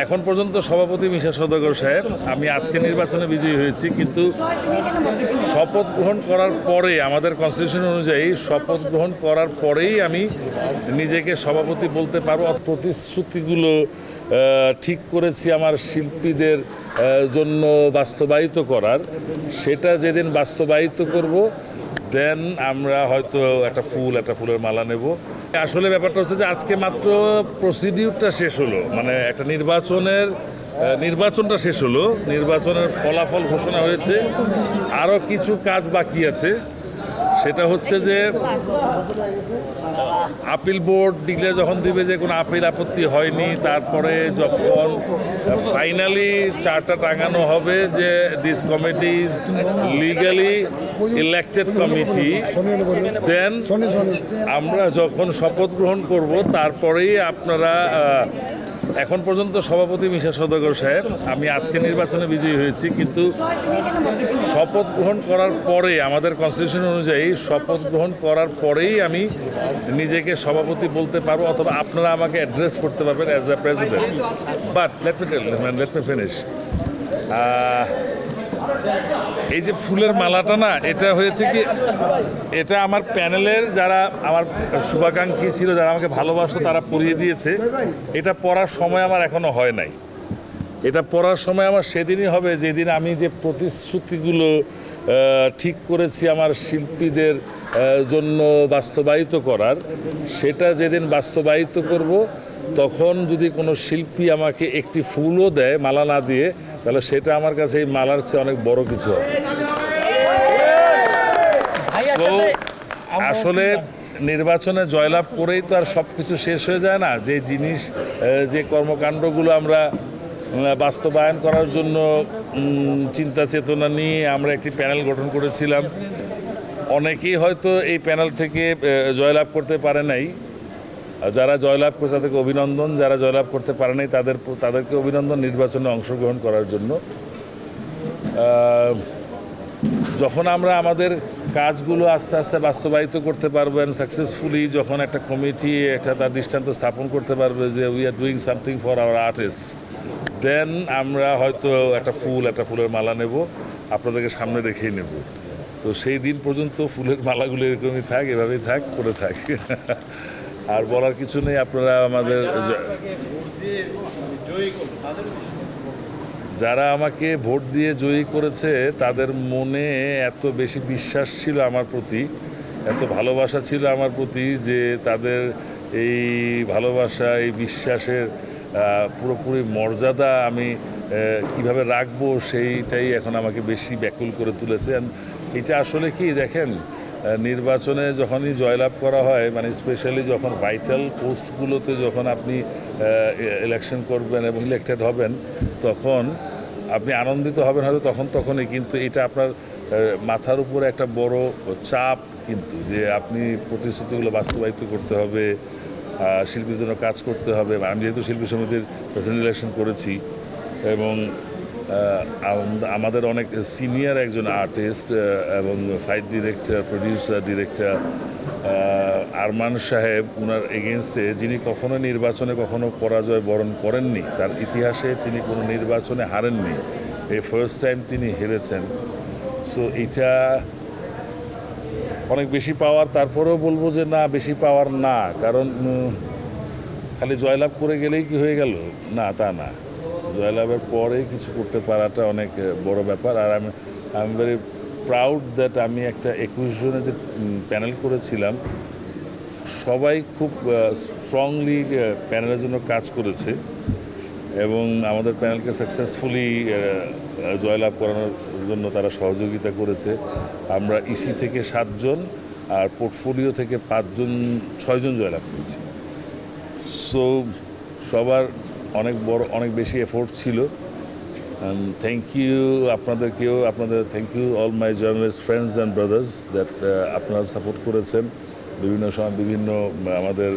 এখন পর্যন্ত সভাপতি মিশা সওদাগর সাহেব, আমি আজকে নির্বাচনে বিজয়ী হয়েছি, কিন্তু শপথ গ্রহণ করার পরে আমাদের কনস্টিটিউশন অনুযায়ী শপথ গ্রহণ করার পরেই আমি নিজেকে সভাপতি বলতে পারবো। প্রতিশ্রুতিগুলো ঠিক করেছি আমার শিল্পীদের জন্য বাস্তবায়িত করার, সেটা যেদিন বাস্তবায়িত করব দেন আমরা হয়তো একটা ফুলের মালা নেব। আসলে ব্যাপারটা হচ্ছে যে আজকে মাত্র প্রসিডিউরটা শেষ হলো, মানে একটা নির্বাচনটা শেষ হলো, নির্বাচনের ফলাফল ঘোষণা হয়েছে, আরও কিছু কাজ বাকি আছে। সেটা হচ্ছে যে আপিল বোর্ড ডিক্লেয়ার যখন দিবে যে কোনো আপিল আপত্তি হয়নি, তারপরে যখন ফাইনালি চার্টটা টাঙানো হবে যে this committee is legally elected committee, then আমরা যখন শপথ গ্রহণ করব তারপরেই আপনারা এখন পর্যন্ত সভাপতি মিশা সওদাগর সাহেব, আমি আজকে নির্বাচনে বিজয়ী হয়েছি, কিন্তু শপথ গ্রহণ করার পরে আমাদের কনস্টিটিউশন অনুযায়ী শপথ গ্রহণ করার পরেই আমি নিজেকে সভাপতি বলতে পারবো, অথবা আপনারা আমাকে অ্যাড্রেস করতে পারবেন as a president. But let me finish. এই যে ফুলের মালাটা না, এটা হয়েছে কি, এটা আমার প্যানেলের যারা আমার শুভাকাঙ্ক্ষী ছিল, যারা আমাকে ভালোবাসতো, তারা পরিয়ে দিয়েছে। এটা পড়ার সময় আমার এখনো হয় নাই। এটা পড়ার সময় আমার সেদিনই হবে যেদিন আমি যে প্রতিশ্রুতিগুলো ঠিক করেছি আমার শিল্পীদের জন্য বাস্তবায়িত করার, সেটা যেদিন বাস্তবায়িত করব তখন যদি কোনো শিল্পী আমাকে একটি ফুলও দেয় মালা না দিয়ে, তাহলে সেটা আমার কাছে এই মালার চেয়ে অনেক বড় কিছু হবে। তো আসলে নির্বাচনে জয়লাভ করেই তো আর সব কিছু শেষ হয়ে যায় না। যে জিনিস, যে কর্মকাণ্ডগুলো আমরা বাস্তবায়ন করার জন্য চিন্তা চেতনা নিয়ে আমরা একটি প্যানেল গঠন করেছিলাম, অনেকেই হয়তো এই প্যানেল থেকে জয়লাভ করতে পারে নাই। যারা জয়লাভ করছে তাদেরকে অভিনন্দন, যারা জয়লাভ করতে পারে নাই তাদেরকে অভিনন্দন নির্বাচনে অংশগ্রহণ করার জন্য। যখন আমরা আমাদের কাজগুলো আস্তে আস্তে বাস্তবায়িত করতে পারবেন সাকসেসফুলি, যখন একটা কমিটি একটা তার দৃষ্টান্ত স্থাপন করতে পারবে যে we are doing something for our artist, then আমরা হয়তো একটা ফুলের মালা নেব, আপনাদেরকে সামনে রেখেই নেব। তো সেই দিন পর্যন্ত ফুলের মালাগুলো এরকমই থাক, এভাবেই থাক, করে থাক। আর বলার কিছু নেই। আপনারা আমাদের যারা আমাকে ভোট দিয়ে জয়ী করেছে তাদের মনে এত বেশি বিশ্বাস ছিল আমার প্রতি, এত ভালোবাসা ছিল আমার প্রতি, যে তাদের এই ভালোবাসা, এই বিশ্বাসের পুরোপুরি মর্যাদা আমি কিভাবে রাখবো সেইটাই এখন আমাকে বেশি ব্যাকুল করে তুলেছে। এটা আসলে কি দেখেন, নির্বাচনে যখনই জয়লাভ করা হয়, মানে স্পেশালি যখন ভাইটাল পোস্টগুলোতে যখন আপনি ইলেকশন করবেন এবং ইলেক্টেড হবেন, তখন আপনি আনন্দিত হবেন হয়তো তখনই, কিন্তু এটা আপনার মাথার উপরে একটা বড় চাপ, কিন্তু যে আপনি প্রতিশ্রুতিগুলো বাস্তবায়িত করতে হবে, শিল্পীর জন্য কাজ করতে হবে। আমি যেহেতু শিল্পী সমিতির প্রেসিডেন্ট ইলেকশন করেছি এবং আমাদের অনেক সিনিয়র একজন আর্টিস্ট এবং fight director, producer, director Arman সাহেব, ওনার এগেনস্টে, যিনি কখনো নির্বাচনে কখনো পরাজয় বরণ করেননি, তার ইতিহাসে তিনি কোনো নির্বাচনে হারেননি, এই ফার্স্ট টাইম তিনি হেরেছেন। সো এটা অনেক বেশি পাওয়ার। তারপরেও বলবো যে না, বেশি পাওয়ার না, কারণ খালি জয়লাভ করে গেলেই কি হয়ে গেল, না তা না। জয়লাভের পরে কিছু করতে পারাটা অনেক বড় ব্যাপার। আর I am very proud that আমি একটা 21 জনে যে প্যানেল করেছিলাম, সবাই খুব স্ট্রংলি প্যানেলের জন্য কাজ করেছে এবং আমাদের প্যানেলকে সাকসেসফুলি জয়লাভ করানোর জন্য তারা সহযোগিতা করেছে। আমরা ইসি থেকে 7 জন আর পোর্টফোলিও থেকে 6 জন জয়লাভ করেছি। সো সবার অনেক বেশি এফোর্ট ছিল। থ্যাংক ইউ আপনাদেরকেও, thank you all my journalist friends and brothers that আপনারা সাপোর্ট করেছেন। বিভিন্ন সময় বিভিন্ন আমাদের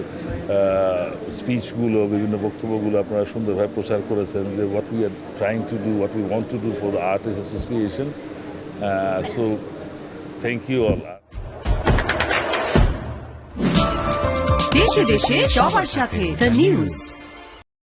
স্পিচগুলো, বিভিন্ন বক্তব্যগুলো আপনারা সুন্দরভাবে প্রচার করেছেন যে what we are trying to do, what we want to do for the artist association. So thank you all. দেশে দেশে সবার সাথে দ্য নিউজ।